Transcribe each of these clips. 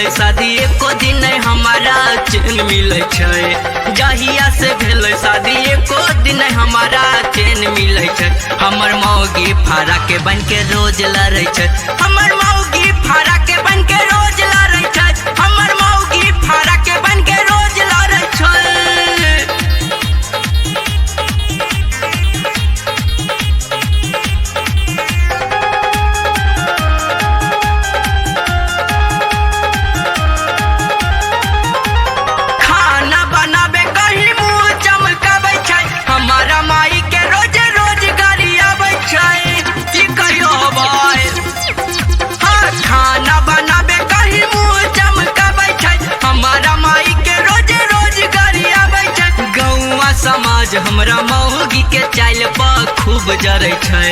भेलै शादी एको दिन हमारा चैन मिलै छै। जहिया से भेलै शादी एको दिन हमारा चैन मिलै छै। हमर मौगी फारा के बन के रोज लड़ै छै। हमर मौगी फारा के बन के रोज लड़ै छै। हमर मौगी फारा के बन के रोज लड़ै छै। समाज हमरा मौगी के चाल पर खूब जरै छै।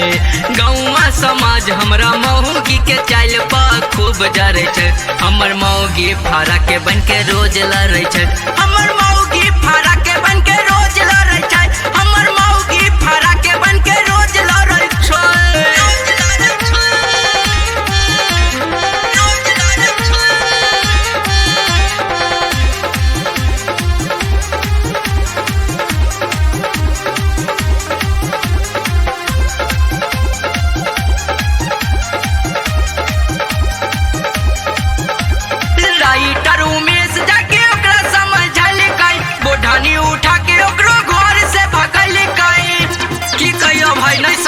गौवा समाज हमरा मौगी के चाल पर खूब जरै छै। हमर मौगी फारा के बन के रोज लड़ै छै। हमर मौगी फारा के बन के रोज लड़ै छै। हमर मौगी फारा के बन के रोज लड़ै छै।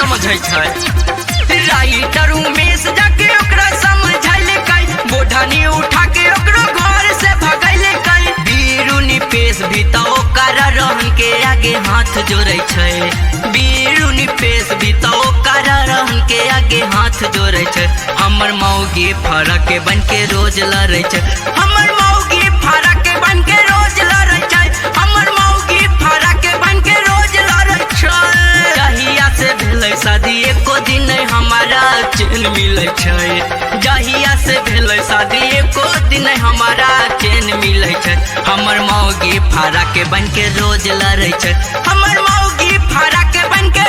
समझै छै राइटर उमेश जाके ओकरा समझैलकै। बोढ़नी उठा के ओकरो घर से भगैलकै। बीरू निपेश भी तो ओकर रहन के आगे हाथ जोड़ै छै। बीरू निपेश भी तो ओकर रहन के आगे हाथ जोड़ै छै। हमर मौगी फारा के बन के रोज लड़ै छै। हमर मौगी फारा के बन के रोज लड़ै छै। हमर मौगी फारा के बन के रोज लड़ै छै। जहिया से भेलै शादी एको दिन हमारा चैन मिलै छै। जहिया से भेलै शादी एको दिन हमारा चैन मिलै छै। हमर मौगी फारा के बन के रोज लड़ै छै। हमर मौगी फारा के बन के